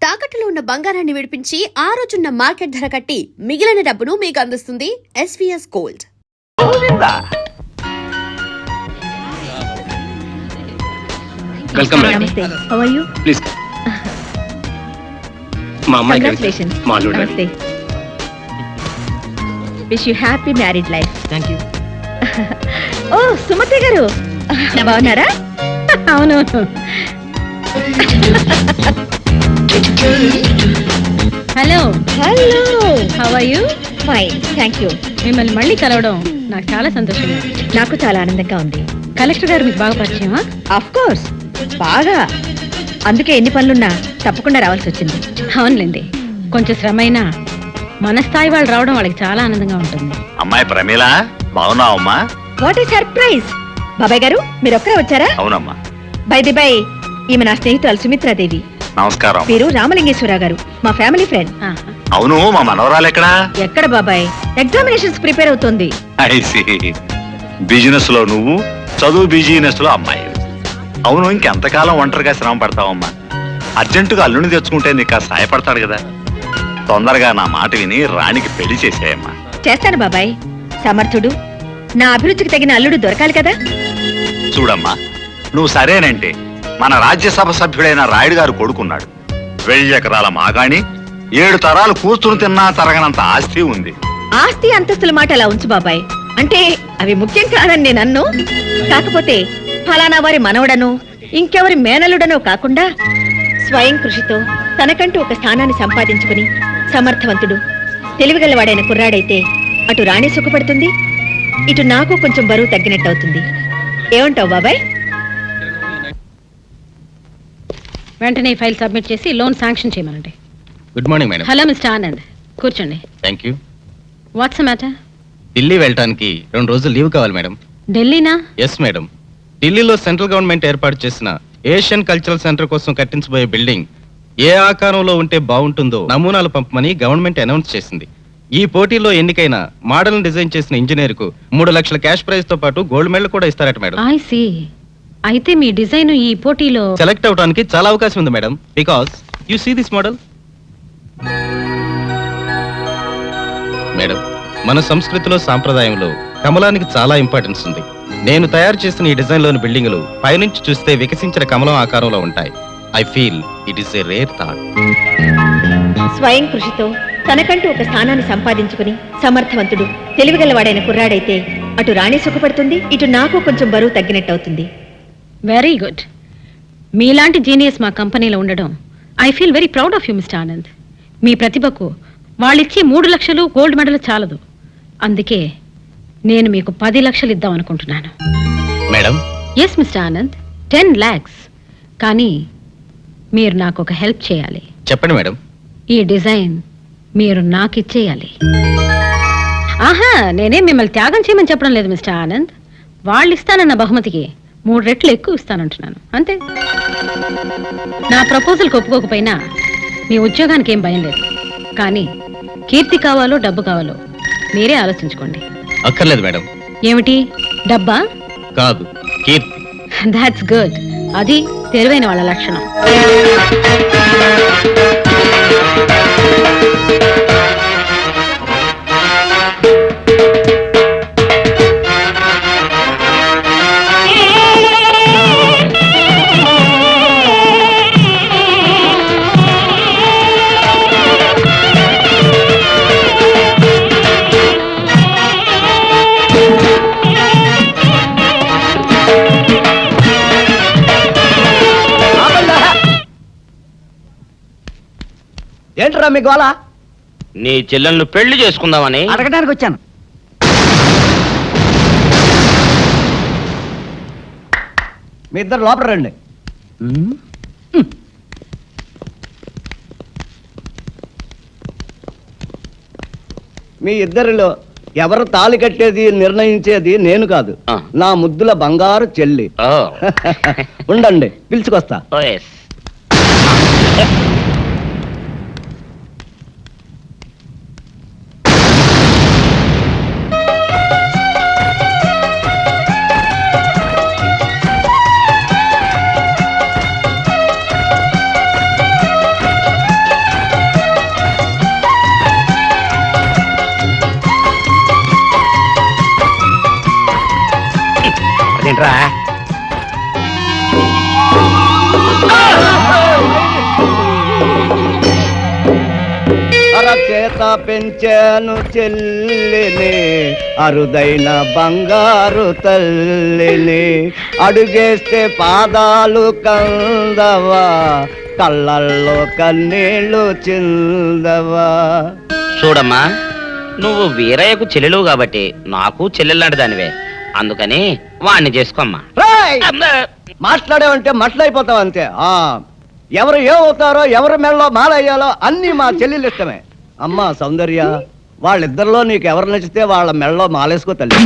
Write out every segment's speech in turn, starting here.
తాకట్టులో ఉన్న బంగారాన్ని విడిపించి ఆ రోజున్న మార్కెట్ ధర కట్టి మిగిలిన డబ్బును మీకు అందిస్తుంది ఎస్వీఎస్ గోల్డ్. వెల్కమ్ నమస్తే. How are you? ప్లీజ్ మా అమ్మాయి కంగ్రాచులేషన్స్. మా అల్లుడు. నమస్తే. Wish you happy married life. Thank you. Oh Sumathi garu బాగున్నారా? అవును. Hello hello. How are you? Fine, thank you. మిమ్మల్ని మళ్ళీ కలవడం నాకు చాలా సంతోషంగా ఉంది. నాకు చాలా ఆనందంగా ఉంది. కలెక్టర్ గారు మీకు బాగా పరిచయమా? ఆఫ్ కోర్స్, బాగా. అందుకే ఎన్ని పనులున్నా తప్పకుండా రావాల్సి వచ్చింది. అవునులేండి, కొంచెం శ్రమ అయినా మన స్థాయి వాళ్ళు రావడం వాళ్ళకి చాలా ఆనందంగా ఉంటుంది. అమ్మాయి ప్రమీల, బాగున్నావమ్మా? What a surprise. బాబాయ్ గారు మీరు ఒక్కరే వచ్చారా? అవునమ్మా. బై ది బై, ఈమె నా స్నేహితురాలు సుమిత్రాదేవి. నమస్కారం. వీరు రామలింగేశ్వరరావు గారు, మా ఫ్యామిలీ ఫ్రెండ్. ఆహా. అవును, మా మనవరాలు ఎక్కడా? ఎక్కడ బాబాయ్, ఎగ్జామినేషన్స్ ప్రిపేర్ అవుతుంది. బిజినెస్ లో నువ్వు, చదువు బిజినెస్ లో అమ్మాయి. అవును, ఇంకెంతకాలం ఒంటరిగా శ్రమ పడతావమ్మా? అర్జెంటుగా అల్లుని తెచ్చుకుంటే నీకు కాస్త సాయపడతాడు కదా. తొందరగా నా మాట విని రాణికి పెళ్లి చేసేయమ్మా. చేస్తాను బాబాయ్. సమర్థుడు, నా అభిరుచికి తగిన అల్లుడు దొరకాలి కదా. చూడమ్మా, నువ్వు సరేనంటే మన రాజ్యసభ సభ్యుడైన రాయుడు గారు కొడుకున్నాడు. 1000 ఎకరాల మాగాణి, 7 తరాలు కూర్చుని తిన్నా తరగనంత ఆస్తి ఉంది. ఆస్తి అంతస్తుల మాట అలా ఉంచు బాబాయ్, అంటే అవి ముఖ్యం కాదని నేను అన్ను. కాకపోతే ఫలానా వారి మనవడను, ఇంకెవరి మేనలుడనో కాకుండా స్వయం కృషితో తనకంటూ ఒక స్థానాన్ని సంపాదించుకుని సమర్థవంతుడు, తెలివిగలవాడైన కుర్రాడైతే అటు రాణి సుఖపడుతుంది, ఇటు నాకు కొంచెం బరువు తగ్గినట్టు అవుతుంది. ఏమంటావు బాబాయ్? వెంటనే ఈ ఫైల్ సబ్మిట్ చేసి లోన్ శాంక్షన్ చేయమనండి. Good morning madam. Hello mister Anand, కూర్చోండి. Thank you. What's matter? Delhi వెళ్ళటానికి 2 రోజులు లీవ్ కావాలి మేడం. ఢిల్లీనా? Yes madam. ఢిల్లీలో సెంట్రల్ గవర్నమెంట్ ఏర్పాటు చేసిన ఏషియన్ కల్చరల్ సెంటర్ కోసం కట్టించబోయే బిల్డింగ్ ఏ ఆకారంలో ఉంటే బాగుంటుందో నమూనాలు పంపమని గవర్నమెంట్ అనౌన్స్ చేసింది. ఈ పోటీలో ఎన్నికైన మోడల్ డిజైన్ చేసిన ఇంజనీర్ కు 3 లక్షల క్యాష్ ప్రైజ్ తో పాటు గోల్డ్ మెడల్ కూడా ఇస్తారట మేడం. I see. అయితే మీ డిజైన్ ఈ పోటీలో సెలెక్ట్ అవడానికి చాలా అవకాశం ఉంది madam. Because you see this model madam. మన సంస్కృతిలో సాంప్రదాయంలో కమలానికి చాలా ఇంపార్టెన్స్ ఉంది. నేను తయారు చేసిన ఈ డిజైన్ లోని బిల్డింగులు పైనుంచి చూస్తే వికసించిన కమలం ఆకారంలో ఉంటాయి. I feel it is a rare thought. స్వయం కృషితో తనకంటూ ఒక స్థానాన్ని సంపాదించుకుని సమర్థవంతుడు, తెలివిగలవాడైన కుర్రాడైతే అటు రాణి సుఖపడుతుంది, ఇటు నాకు కొంచెం బరువు తగ్గినట్టు అవుతుంది. Very good. మీలాంటి జీనియస్ మా కంపెనీలో ఉండడం I feel very proud of you mister Anand. మీ ప్రతిభకు వాళ్ళిచ్చే 3 లక్షలు గోల్డ్ మెడల్ చాలదు. అందుకే నేను మీకు 10 లక్షలు ఇద్దాం అనుకుంటున్నాను. Madam, yes mister Anand, 10 lakhs. కానీ మీరు నాకు ఒక హెల్ప్ చేయాలి. చెప్పండి మేడం. ఈ డిజైన్ మీరు నాకు ఇచ్చేయాలి. ఆహా, నేనే మిమ్మల్ని త్యాగం చేయమని చెప్పడం లేదు మిస్టర్ ఆనంద్. వాళ్ళు ఇస్తానన్న బహుమతికి 3 రెట్లు ఎక్కువ ఇస్తానంటున్నాను, అంతే. నా ప్రపోజల్కి ఒప్పుకోకపోయినా మీ ఉద్యోగానికి ఏం భయం లేదు. కానీ కీర్తి కావాలో డబ్బు కావాలో మీరే ఆలోచించుకోండి. అక్కర్లేదు మేడం. ఏమిటి, డబ్బా? కాదు, కీర్తి. That's good. అది తెలివైన వాళ్ళ లక్షణం. ఏంట్రా మీ గోళ? నీ చెల్లెలను పెళ్లి చేసుకుందామని అడగడానికి వచ్చాను. మీ ఇద్దరు లోపల రండి. మీ ఇద్దరిలో ఎవరు తాళి కట్టేది నిర్ణయించేది నేను కాదు, నా ముద్దుల బంగారు చెల్లి. ఉండండి, పిలుచుకొస్తా. చేత పెంచాను చెల్లిని, అరుదైన బంగారు తల్లిని. అడుగేస్తే పాదాలు కందవా, కళ్ళల్లో కన్నీళ్ళు చిందవా. చూడమ్మా, నువ్వు వీరయ్యకు చెల్లెలు కాబట్టి నాకు చెల్లెల్లాంటి దానివే. అందుకని వాణ్ణి చేసుకోమ్మా. రేయ్! మాట్లాడేవంటే మట్లయిపోతావు అంతే. ఎవరు ఏమవుతారో, ఎవరి మెడలో మాలయ్యాలో అన్నీ మా చెల్లెలు ఇష్టమే. అమ్మా సౌందర్య, వాళ్ళిద్దరిలో నీకు ఎవరు నచ్చితే వాళ్ళ మెడలో మాలేసుకో తల్లి.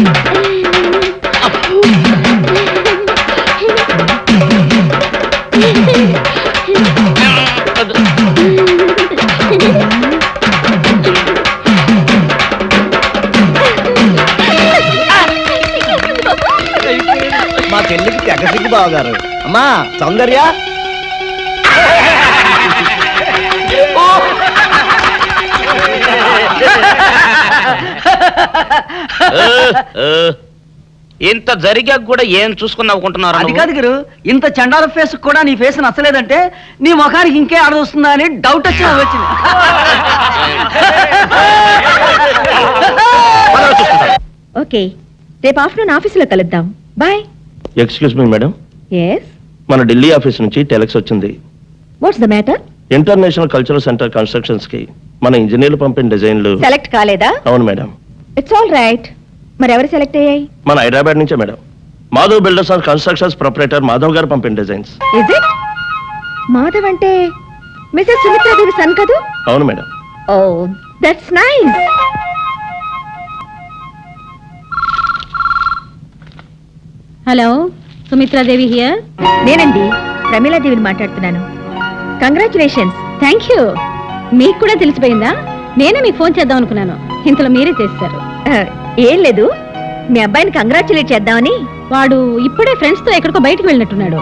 మా చెల్లికి తెగసిగ్గు బావగారు. అమ్మా సౌందర్య, ఇంత జరిగాక కూడా ఏం చూసుకుని నవ్వుకుంటున్నారు? అది కాదు గురు, ఇంత చండాల ఫేస్ కూడా నీ ఫేస్ నచ్చలేదంటే నీ ముఖానికి ఇంకే ఆడదొస్తుందా అని డౌట్ వచ్చి వచ్చింది. ఓకే, రేపు ఆఫ్టర్నూన్ ఆఫీసులో కలుద్దాం. Bye. Excuse me madam, yes, మన ఢిల్లీ ఆఫీస్ నుంచి టెలెక్స్ వచ్చింది. What's the matter? International cultural centre constructions కి మన ఇంజనీర్లు పంపిన డిజైన్లు. సెలెక్ట్ కాలేదా? అవును మేడం. It's all right. మరి ఎవరు సెలెక్ట్ అయ్యాయి? మన హైదరాబాద్ నుంచే madam. Madhav builders and constructions proprietor Madhav గారు పంపిన డిజైన్స్. Is it? మాధవ్ అంటే మిసెస్ సుమిత్రాదేవి సన్ కదూ? అవును madam. Oh, that's nice. Hello, Sumitradevi here. నేనండి, ప్రమీలాదేవిని మాట్లాడుతున్నాను. కంగ్రాచులేషన్స్. Thank you. మీకు కూడా తెలిసిపోయిందా? నేనే మీకు ఫోన్ చేద్దాం అనుకున్నాను, ఇంతలో మీరే చేస్తారు. ఏం లేదు, మీ అబ్బాయిని కంగ్రాచులేట్ చేద్దామని. వాడు ఇప్పుడే ఫ్రెండ్స్ తో ఎక్కడికో బయటికి వెళ్ళినట్టున్నాడు.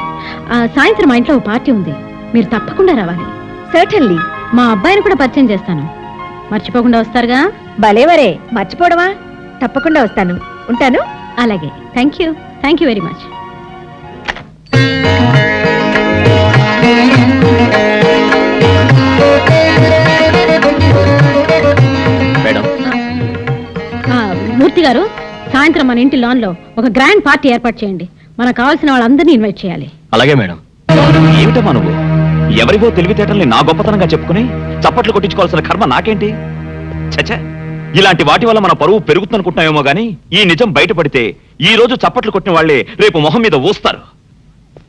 సాయంత్రం మా ఇంట్లో ఓ పార్టీ ఉంది, మీరు తప్పకుండా రావాలి. సర్టన్లీ. మా అబ్బాయిని కూడా పరిచయం చేస్తాను, మర్చిపోకుండా వస్తారుగా? భలేవరే, మర్చిపోవడమా? తప్పకుండా వస్తాను. ఉంటాను. అలాగే. Thank you very much. Madam, Murthy garu, సాయంత్రం మన ఇంటి లాన్ లో ఒక గ్రాండ్ పార్టీ ఏర్పాటు చేయండి. మనకు కావాల్సిన వాళ్ళందరినీ ఇన్వైట్ చేయాలి. అలాగే మేడం. ఏమిటమ్మా నువ్వు? ఎవరివో తెలివితేటల్ని నా గొప్పతనంగా చెప్పుకుని చప్పట్లు కొట్టించుకోవాల్సిన కర్మ నాకేంటి? చచ్చా, ఇలాంటి వాటి వల్ల మన పరువు పెరుగుతుందనుకుంటున్నామేమో గానీ ఈ నిజం బయటపడితే ఈ రోజు చప్పట్లు కొట్టిన వాళ్లే రేపు మొహం మీద ఊస్తారు.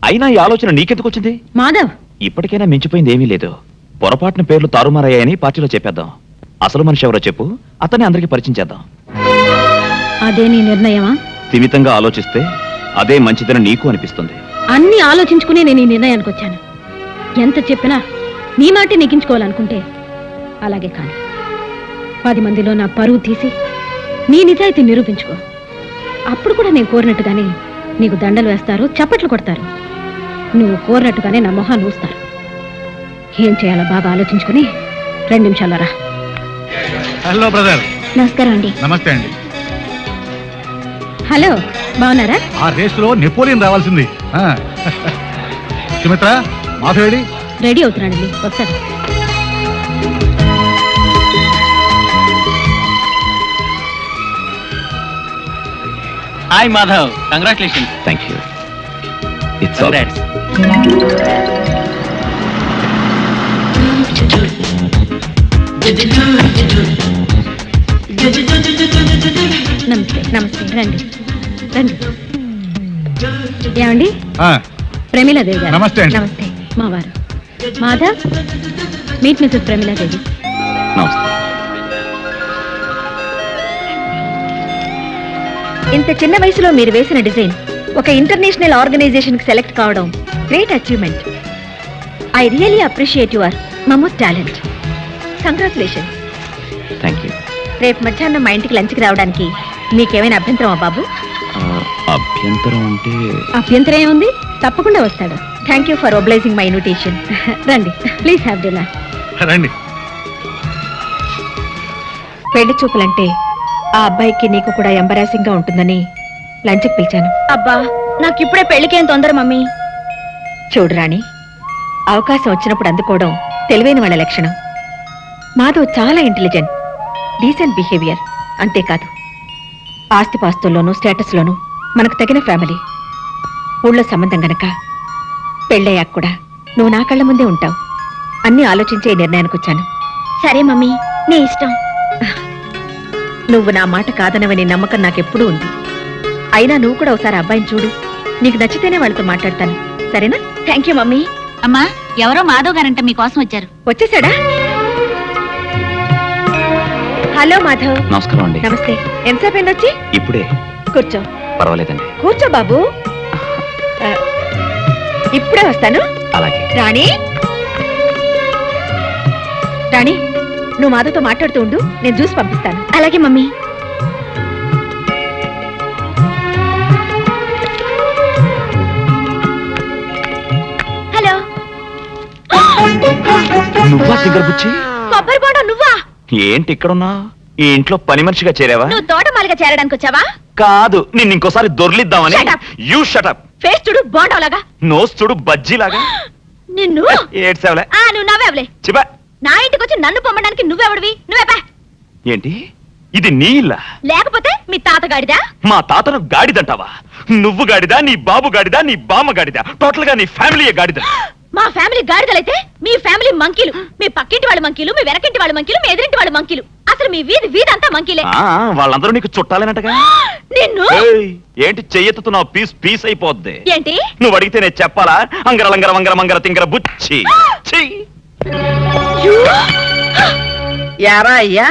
అయినా ఈ ఆలోచన నీకెందుకు వచ్చింది? మాధవ్, ఇప్పటికైనా మించిపోయింది ఏమీ లేదు. పొరపాటున పేర్లు తారుమారయ్యాయని పార్టీలో చెప్పేద్దాం. అసలు మనిషి ఎవరో చెప్పు, అతన్ని అందరికీ పరిచయం చేద్దాం. అదే నీ నిర్ణయమా? స్థిమితంగా ఆలోచిస్తే అదే మంచిదని నీకు అనిపిస్తుంది. అన్ని ఆలోచించుకుని నేను ఈ నిర్ణయానికి వచ్చాను. ఎంత చెప్పినా నీ మాటే నెగ్గించుకోవాలనుకుంటే అలాగే కానీ 10 మందిలో నా పరువు తీసి నీ నిజాయితీ నిరూపించుకో. అప్పుడు కూడా నేను కోరినట్టుగానే నీకు దండలు వేస్తారు, చప్పట్లు కొడతారు. నువ్వు కోరినట్టుగానే నా మొహాన్ని ఊస్తారు. ఏం చేయాలో బాగా ఆలోచించుకుని 2 నిమిషాల్లో రా. Hello brother. నమస్కారం అండి. నమస్తే అండి. హలో, బాగున్నారా? ఆ రేసులో నెపోలియన్ రావాల్సింది. సుమిత్ర, మాధవేడి రెడీ అవుతున్నాడండి, వస్తాడు. Hi Madhav, congratulations. Thank you. It's all right. నమస్తే. నమస్తే, రండి రండి. ఏమండి, ప్రమీలాదేవి గారు. నమస్తే అండి. నమస్తే. మా వారు మాధవ్. Meet Mrs Pramila Devi. నమస్తే. ఇంత చిన్న వయసులో మీరు వేసిన డిజైన్ ఒక ఇంటర్నేషనల్ ఆర్గనైజేషన్ కి సెలెక్ట్ కావడం great achievement. I really appreciate your momos talent. Congratulations. Thank you. రేపు మధ్యాహ్నం మా ఇంటికి లంచ్కి రావడానికి మీకేమైనా అభ్యంతరమా బాబు? అభ్యంతరం అంటే అభ్యంతరం ఏముంది, తప్పకుండా వస్తాడు. Thank you for obliging my invitation. రండి, ప్లీజ్ హ్యావ్ డిన్నర్. రండి. పెళ్లి చూపులంటే ఆ అబ్బాయికి నీకు కూడా ఎంబరాసింగ్ గా ఉంటుందని లంచ్కి పిలిచాను. అబ్బా, నాకు ఇప్పుడే పెళ్లికేం తొందర మమ్మీ. చూడు రాణి, అవకాశం వచ్చినప్పుడు అందుకోవడం తెలివైన వాళ్ళ లక్షణం. మాధవ్ చాలా ఇంటెలిజెంట్. డీసెంట్ బిహేవియర్, అంతేకాదు ఆస్తిపాస్తుల్లోనూ స్టేటస్లోనూ మనకు తగిన ఫ్యామిలీ. ఊళ్ళో సంబంధం గనక పెళ్ళయ్యాక కూడా నువ్వు నా కళ్ళ ముందే ఉంటావు. అన్నీ ఆలోచించే ఈ నిర్ణయానికి వచ్చాను. సరే మమ్మీ, నీ ఇష్టం. నువ్వు నా మాట కాదనవని నమ్మకం నాకెప్పుడూ ఉంది. అయినా నువ్వు కూడా ఒకసారి అబ్బాయిని చూడు. నీకు నచ్చితేనే వాళ్ళతో మాట్లాడతాను, సరేనా? Thank you mummy. అమ్మా, ఎవరో మాధవ్ గారంట మీకోసం వచ్చారు. వచ్చేసాడా? హలో మాధవ్. నమస్కారం అండి. నమస్తే. ఎంతసేపు అయింది వచ్చి? ఇప్పుడే. కూర్చో. పర్వాలేదండి. కూర్చో బాబు. ఇప్పుడే వస్తాను. అలాగే. రాణి, రాణి, నువ్వు మాధవ్తో మాట్లాడుతూ ఉండు, నేను జ్యూస్ పంపిస్తాను. అలాగే మమ్మీ. హలో. నువ్వా తింగర్ బుచ్చి? కొబ్బరి బోండం నువ్వా? ఏంటి ఇక్కడున్నా? ఈ ఇంట్లో పని మనిషిగా చేరావా? నువ్వు తోటమాలిగా చేరడానికి వచ్చావా? కాదు, నిన్ను ఇంకోసారి దొర్లిద్దామని. Shut up. You shut up. Face చూడు బోండంలాగా. నోస్ చూడు బజ్జీలాగా. నిన్ను ఏడ్సావులే. నువ్వు నవ్వేవలే. చిబా. నా ఇంటికి వచ్చి నన్ను పొమ్మడానికి నువ్వెవడివి? నువ్వే ఏంటి ఇది నీ ఇల్లా? లేకపోతే మీ తాతగాడిదా? మా తాతను గాడిదంటావా? నువ్వు గాడిదా, నీ బాబు గాడిదా, నీ బామ్మ గాడిదా, టోటల్ గా నీ ఫ్యామిలీయే గాడిద. మా ఫ్యామిలీ గాడిదలైతే మీ ఫ్యామిలీ మంకీలు. మీ పక్కింటి వాళ్ళ మంకీలు, మీ వెనకింటి వాళ్ళ మంకీలు, మీ ఎదురింటి వాళ్ళ మంకీలు. అసలు మీ వీధి అంతా మంకీలే. వాళ్ళందరూ నీకు చుట్టాలేనటగా. నిన్ను ఏంటి చెయ్యెత్తుతున్నావు? పీస్ పీస్ అయిపోద్ది. ఏంటి? నువ్వు అడిగితే నేను చెప్పాలా? అంగర వంగర మంగర తింగర బుచ్చి. యారా అయ్యా,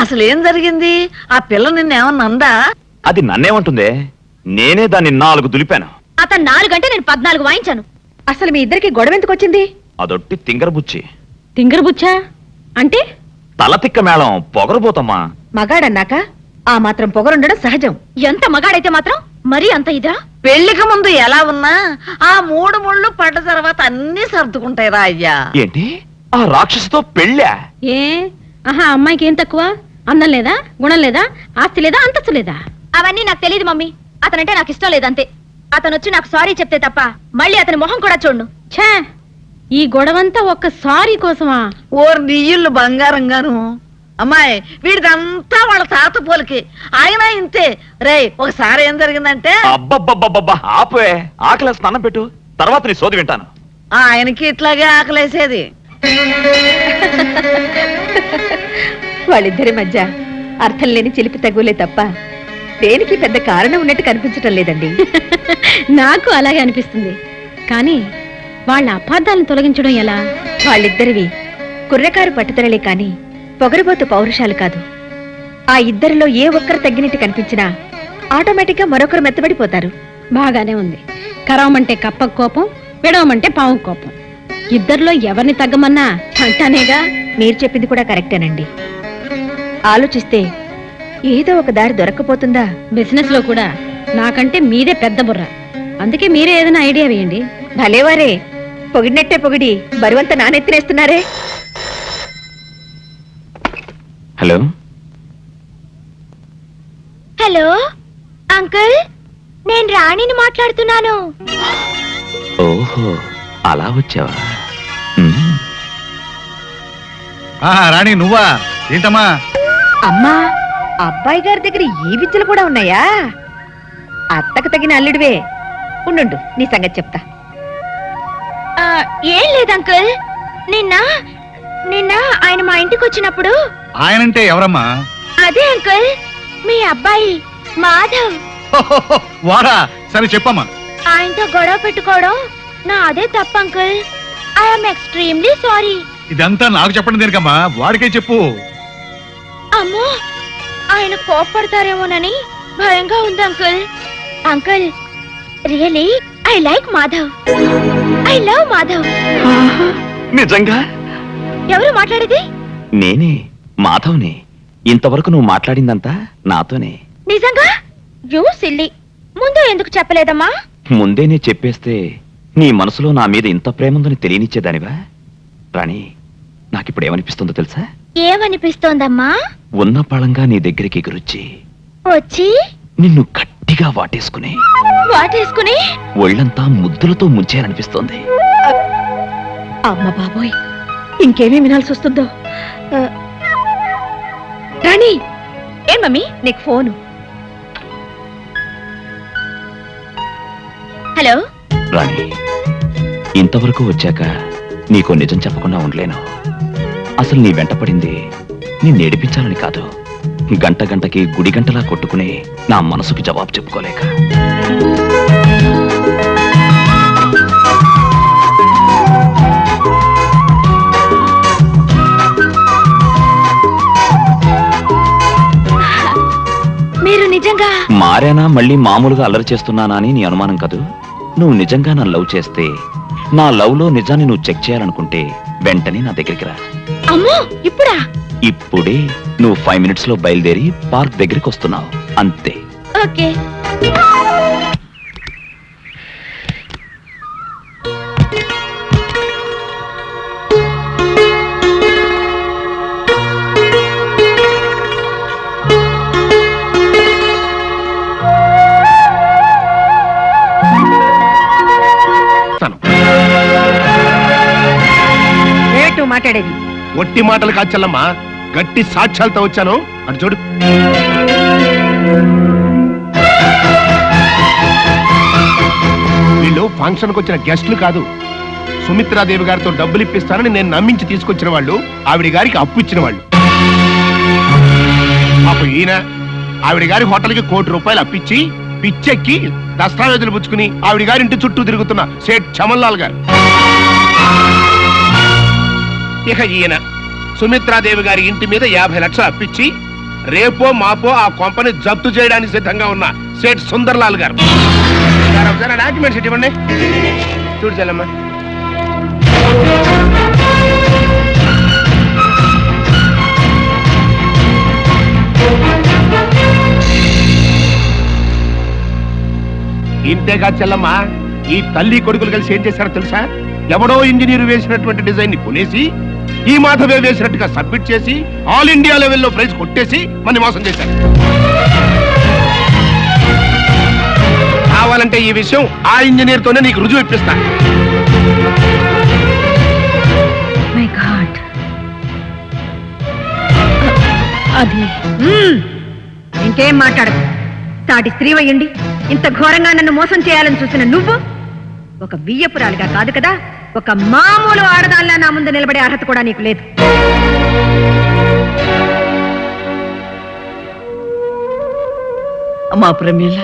అసలు ఏం జరిగింది? ఆ పిల్ల నిన్నేమన్నా అందా? అది నన్నేమంటుందే? నేనే దాన్ని 4 దులిపాను. అతను 4 గంటే నేను 14 వాయించాను. అసలు మీ ఇద్దరికి గొడవ ఎందుకు వచ్చింది? అదొట్టి తింగర బుచ్చి. తింగర బుచ్చా అంటే? తల తిక్క మేళం పొగరబోతమ్మా. మగాడన్నాక ఆ మాత్రం పొగరుండడం సహజం. ఎంత మగాడైతే మాత్రం మరీ అంత ఇదా? పెళ్లికి ముందు ఎలా ఉన్నా ఆ 3 ముళ్ళు పడ్డ తర్వాత అన్ని సర్దుకుంటాయి రా అయ్యా. ఏంటి ఆ రాక్షసితో పెళ్ళా? ఏ ఆహా, అమ్మాయికి ఏం తక్కువ? అందం లేదా, గుణం లేదా, ఆస్తి లేదా, అంతస్తు లేదా? అవన్నీ నాకు తెలియదు మమ్మీ. అతనంటే నాకు ఇష్టం లేదంతే. అతను వచ్చి నాకు సారీ చెప్తే తప్ప మళ్ళీ అతని మొహం కూడా చూడు. ఛే, ఈ గొడవంతా ఒక్క సారీ కోసమా? ఓర్ నీళ్ళు బంగారంగాను. అమ్మాయి, వీడిదంతా వాళ్ళ తాత పోలికి. ఆయన ఇంతే. రే, ఒకసారి ఏం జరిగిందంటే అబ్బబ్బబ్బబ్బబ్బా ఆపే. ఆకలి స్నానం పెట్టు, తర్వాత నీ సోది వింటాను. ఆయనకి ఇట్లాగే ఆకలేసేది. వాళ్ళిద్దరి మధ్య అర్థం లేని చిలిపి తగులే తప్ప దేనికి పెద్ద కారణం ఉన్నట్టు కనిపించటం లేదండి. నాకు అలాగే అనిపిస్తుంది. కానీ వాళ్ళ అపార్థాలను తొలగించడం ఎలా? వాళ్ళిద్దరివి కుర్రకారు పట్టుదలలే కాని పొగరబోతు పౌరుషాలు కాదు. ఆ ఇద్దరిలో ఏ ఒక్కరు తగ్గినట్టు కనిపించినా ఆటోమేటిక్ గా మరొకరు మెత్తబడిపోతారు. బాగానే ఉంది. కరవమంటే కప్ప కోపం, విడవమంటే పావు కోపం. ఇద్దరిలో ఎవరిని తగ్గమన్నా అంటానేగా. మీరు చెప్పింది కూడా కరెక్టేనండి. ఆలోచిస్తే ఏదో ఒక దారి దొరక్కపోతుందా? బిజినెస్ లో కూడా నాకంటే మీదే పెద్ద బుర్ర. అందుకే మీరే ఏదైనా ఐడియా వేయండి. భలేవారే, పొగిడినట్టే పొగిడి బరువంత నానెత్తినేస్తున్నారే. హలో హలో అంకుల్, నేను రాణిని మాట్లాడుతున్నాను. ఓహో, అలా వచ్చావా? రాణి నువ్వా? ఏంటమ్మా? అమ్మా, అబ్బాయి గారి దగ్గర ఈ విద్యలు కూడా ఉన్నాయా? అత్తకు తగిన అల్లుడివే. ఉండు, నీ సంగతి చెప్తా. ఏం లేదు అంకుల్, నిన్న ఆయన మా ఇంటికి వచ్చినప్పుడు. ఆయనంటే ఎవరమ్మా? అదే అంకుల్, మీ అబ్బాయి మాధవ్. వాడా? సరే చెప్పమ్మా. ఆయనతో గొడవ పెట్టుకోవడం నా అదే తప్పు అంకుల్. I'm extremely sorry. ఇదంతా నాకు చెప్పండి దేనికమ్మా? వాడికే చెప్పు. అమ్మో, ఆయన కోప్పడతారేమోనని భయంగా ఉంది uncle. Uncle, really I like Madhav. I love Madhav. నిజంగా? ఎవరు మాట్లాడేది? నేనే, మాధవ్ని. ఇంతవరకు నువ్వు మాట్లాడిందంతా నాతోనే. నిజంగా? You silly. ముందు ఎందుకు చెప్పలేదమ్మా? ముందేనే చెప్పేస్తే నీ మనసులో నా మీద ఇంత ప్రేముందని తెలియనిచ్చేదానివా? రాణి, నాకిప్పుడు ఏమనిపిస్తుందో తెలుసా? ఏమనిపిస్తోందమ్మా? ఉన్న పళంగా నీ దగ్గరికి ఎగురొచ్చి వచ్చి నిన్ను గట్టిగా వాటేసుకుని ఒళ్ళంతా ముద్దులతో ముంచేయాలనిపిస్తోంది. అమ్మ బాబోయ్, ఇంకేమీ వినాల్సి వస్తుందో. రాణి ఏం మమ్మీ? నీకు ఫోను. హలో. రాణి, ఇంతవరకు వచ్చాక నీకు నిజం చెప్పకుండా ఉండలేను. అసలు నీ వెంట పడింది నిన్ను ఏడిపించాలని కాదు, గంట గంటకి గుడి గంటలా కొట్టుకుని నా మనసుకి జవాబు చెప్పుకోలేక. మీరు నిజంగా మారానా, మళ్ళీ మామూలుగా అల్లరి చేస్తున్నానా అని నీ అనుమానం కదూ? నువ్వు నిజంగా నన్ను లవ్ చేస్తే, నా లవ్ లో నిజాన్ని నువ్వు చెక్ చేయాలనుకుంటే వెంటనే నా దగ్గరికి రా. అమ్మో ఇప్పుడా? ఇప్పుడే. నువ్వు 5 minutes లో బయలుదేరి పార్క్ దగ్గరికి వస్తున్నావు, అంతే. ఓకే. ఏటు మాట్లాడేది? ఒట్టి మాటలు కాదు చెల్లమ్మా, గట్టి సాక్ష్యాలతో వచ్చాను. అటు చూడు. వీళ్ళు ఫంక్షన్కి వచ్చిన గెస్టులు కాదు, సుమిత్రాదేవి గారితో డబ్బులు ఇప్పిస్తానని నేను నమ్మించి తీసుకొచ్చిన వాళ్ళు, ఆవిడ గారికి అప్పు ఇచ్చిన వాళ్ళు. అప్పుడు ఈయన ఆవిడ గారి హోటల్కి ₹1,00,00,000 అప్పిచ్చి పిచ్చెక్కి దస్తావేజులు పుచ్చుకుని ఆవిడ గారి ఇంటి చుట్టూ తిరుగుతున్న సేట్ చమన్లాల్ గారు. ఇక ఈయన సుమిత్రాదేవి గారి ఇంటి మీద 50 లక్షలు అప్పిచ్చి రేపో మాపో ఆ కొంపని జప్తు చేయడానికి సిద్ధంగా ఉన్న సేట్ సుందర్లాల్ గారు. డాక్యుమెంట్స్ ఇవ్వండి. చూడు చెల్లమ్మా. ఇంతేకాదు చెల్లమ్మా, ఈ తల్లి కొడుకులు కలిసి ఏం చేశారో తెలుసా? ఎవడో ఇంజనీర్ వేసినటువంటి డిజైన్ ని కొనేసి ఈ మాధవే వేసినట్టుగా సబ్మిట్ చేసి ఆల్ ఇండియా లెవెల్లో ప్రైజ్ కొట్టేసి మన మోసం చేశారు. కావాలంటే ఈ విషయం ఆ ఇంజనీర్ తోనే నీకు రుజువు ఇప్పిస్తా. My God. అది ఇంకేం మాట్లాడదు. సాటి స్త్రీ అయ్యండి ఇంత ఘోరంగా నన్ను మోసం చేయాలని చూసిన నువ్వు ఒక బియ్యపురాలిగా కాదు కదా, ఒక మామూలు ఆడదాల్లా నా ముందు నిలబడే అర్హత కూడా నీకు లేదు. అమ్మా ప్రమీల,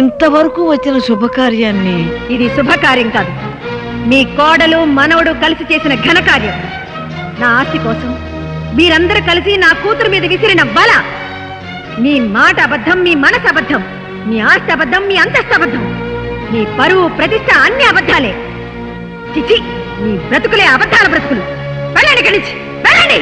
ఇంతవరకు వచ్చిన శుభకార్యాన్ని. ఇది శుభకార్యం కాదు, మీ కోడలు మనవడు కలిసి చేసిన ఘనకార్యం. నా ఆస్తి కోసం మీరందరూ కలిసి నా కూతురు మీద విసిరిన బల. మీ మాట అబద్ధం, మీ మనసు అబద్ధం, మీ ఆస్తి అబద్ధం, మీ అంతస్తు అబద్ధం, మీ పరువు ప్రతిష్ట అన్ని అబద్ధాలే. చిచి, మీ బ్రతుకులే అబద్ధాల బ్రతుకులు. వెళ్ళండి ఇక్కడి నుంచి, వెళ్ళండి.